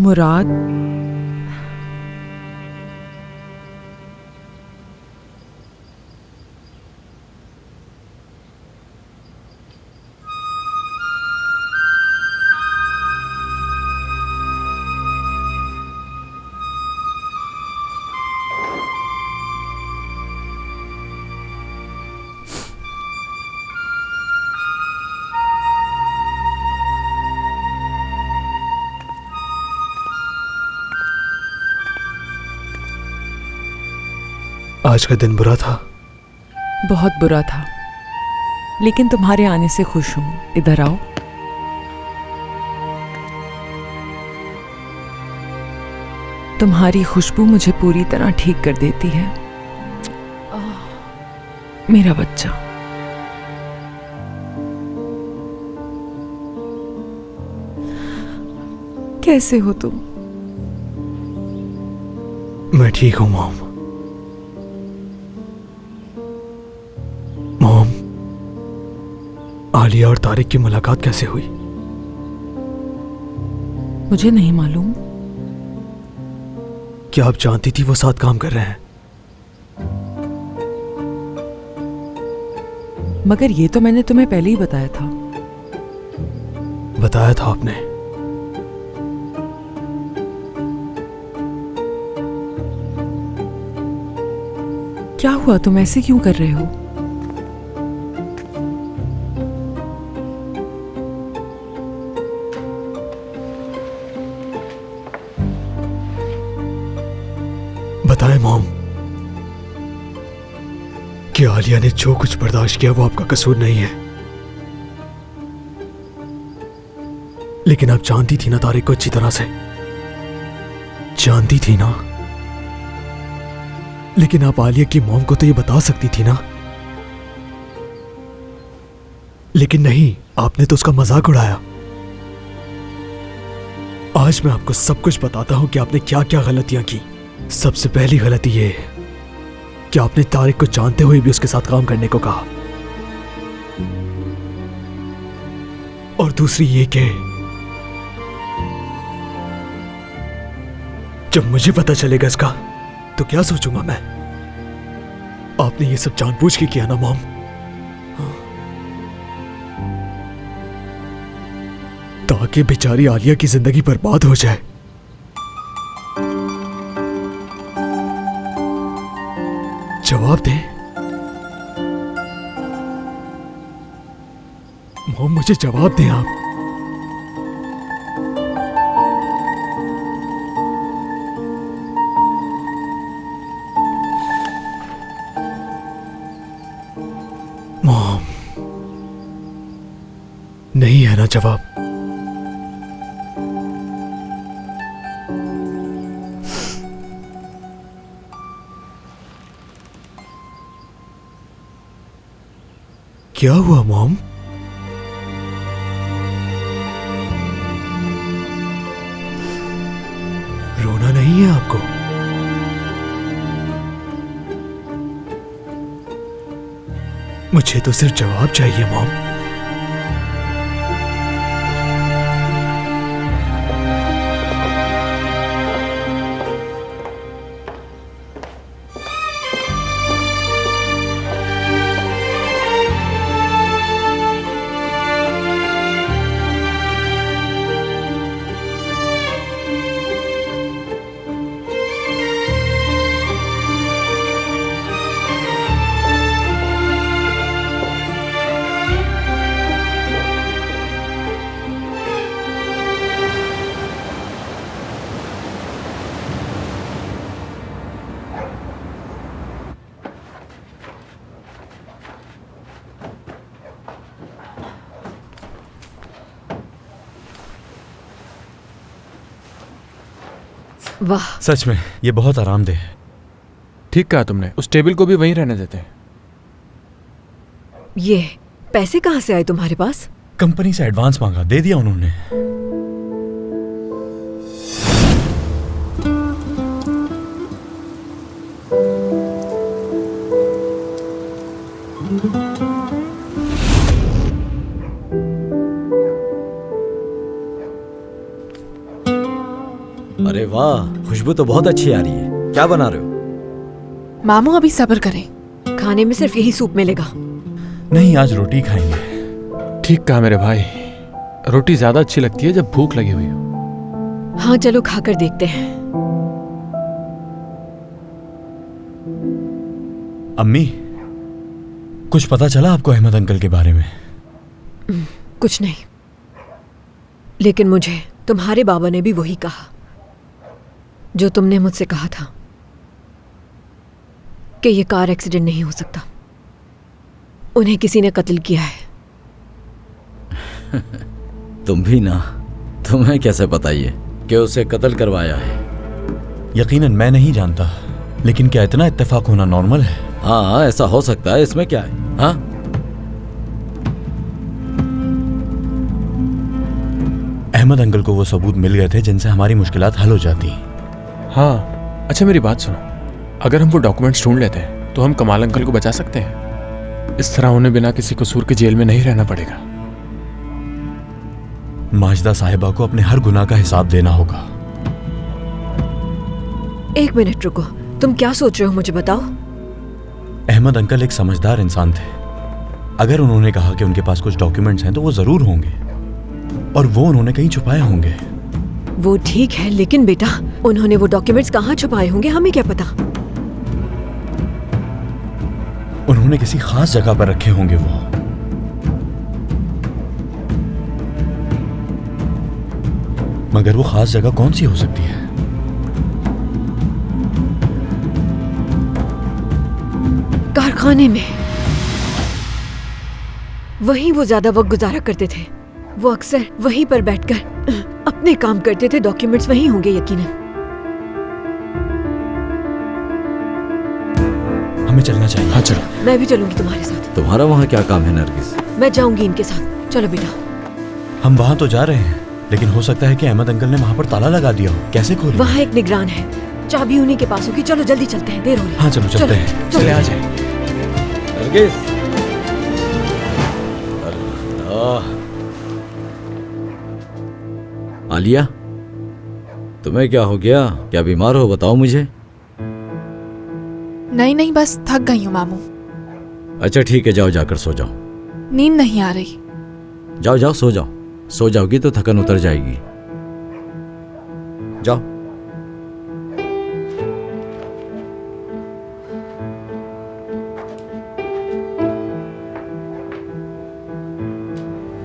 मुराद, आज का दिन बुरा था। बहुत बुरा था, लेकिन तुम्हारे आने से खुश हूं। इधर आओ। तुम्हारी खुशबू मुझे पूरी तरह ठीक कर देती है। मेरा बच्चा। कैसे हो तुम? मैं ठीक हूं मॉम। मॉम, आलिया और तारिक की मुलाकात कैसे हुई? मुझे नहीं मालूम। क्या आप जानती थी वो साथ काम कर रहे हैं? मगर ये तो मैंने तुम्हें पहले ही बताया था। बताया था आपने। क्या हुआ? तुम ऐसे क्यों कर रहे हो? बताएं मॉम कि आलिया ने जो कुछ बर्दाश्त किया वो आपका कसूर नहीं है। लेकिन आप जानती थी ना तारिक को अच्छी तरह से, जानती थी ना। लेकिन आप आलिया की मॉम को तो ये बता सकती थी ना। लेकिन नहीं, आपने तो उसका मजाक उड़ाया। आज मैं आपको सब कुछ बताता हूं कि आपने क्या क्या गलतियां की। सबसे पहली गलती ये है कि आपने तारिक को जानते हुए भी उसके साथ काम करने को कहा। और दूसरी ये कि जब मुझे पता चलेगा इसका तो क्या सोचूंगा मैं। आपने ये सब जानबूझ के किया ना मॉम। ताकि बेचारी आलिया की जिंदगी बर्बाद हो जाए। जवाब दें मॉम, मुझे जवाब दें आप। मॉम, नहीं है ना जवाब? क्या हुआ मॉम? रोना नहीं है आपको? मुझे तो सिर्फ जवाब चाहिए मॉम। वाह, सच में ये बहुत आरामदेह है। ठीक कहा तुमने, उस टेबल को भी वहीं रहने देते हैं। ये पैसे कहाँ से आए तुम्हारे पास? कंपनी से एडवांस मांगा, दे दिया उन्होंने। अरे वाह, खुशबू तो बहुत अच्छी आ रही है। क्या बना रहे हो? मामू अभी सब्र करें। खाने में सिर्फ यही सूप मिलेगा। नहीं, आज रोटी खाएंगे। ठीक कहा मेरे भाई, रोटी ज्यादा अच्छी लगती है जब भूख लगी हुई हो। हाँ चलो खाकर देखते हैं। अम्मी, कुछ पता चला आपको अहमद अंकल के बारे में? कुछ नहीं, लेकिन मुझे तुम्हारे बाबा ने भी वही कहा जो तुमने मुझसे कहा था कि ये कार एक्सीडेंट नहीं हो सकता। उन्हें किसी ने कत्ल किया है। तुम भी ना, तुम्हें कैसे पता ये कि उसे कत्ल करवाया है? यकीनन मैं नहीं जानता, लेकिन क्या इतना इत्तेफाक होना नॉर्मल है? हाँ, ऐसा हो सकता है, इसमें क्या है? हाँ, अहमद अंकल को वो सबूत मिल गए थे जिनसे हमारी मुश्किलात हल हो जाती। हाँ, अच्छा मेरी बात सुनो, अगर हम वो डॉक्यूमेंट्स ढूंढ लेते हैं तो हम कमाल अंकल को बचा सकते हैं। इस तरह उन्हें बिना किसी कसूर के जेल में नहीं रहना पड़ेगा। माजिदा साहिबा को अपने हर गुनाह का हिसाब देना होगा। एक मिनट रुको, तुम क्या सोच रहे हो मुझे बताओ। अहमद अंकल एक समझदार इंसान थे। अगर उन्होंने कहा कि उनके पास कुछ डॉक्यूमेंट्स हैं तो वो जरूर होंगे, और वो उन्होंने कहीं छुपाए होंगे। वो ठीक है, लेकिन बेटा उन्होंने वो डॉक्यूमेंट्स कहाँ छुपाए होंगे हमें क्या पता। उन्होंने किसी खास जगह पर रखे होंगे वो। मगर वो खास जगह कौन सी हो सकती है? कारखाने में। वहीं वो ज्यादा वक्त गुजारा करते थे। वो अक्सर वहीं पर बैठकर अपने काम करते थे। डॉक्यूमेंट्स वहीं होंगे यकीनन। हमें चलना चाहिए। हाँ चलो। मैं भी चलूंगी तुम्हारे साथ। तुम्हारा वहाँ क्या काम है नरगिस? मैं जाऊंगी इनके साथ। चलो बेटा। हम वहां तो जा रहे हैं, लेकिन हो सकता है कि अहमद अंकल ने वहां पर ताला लगा दिया हो। कैसे खोलें? वहाँ एक निगरान है, चाबी उन्हीं के पास होगी। चलो जल्दी चलते हैं, देर हो रही है। हाँ चलो चलते हैं। चले आ जाए। नरगिस, अल्लाह। आलिया, तुम्हें क्या हो गया? क्या बीमार हो? बताओ मुझे। नहीं नहीं, बस थक गई हूँ मामू। अच्छा ठीक है, जाओ जाकर सो जाओ। नींद नहीं आ रही। जाओ जाओ, सो जाओ। सो जाओगी तो थकन उतर जाएगी। जाओ।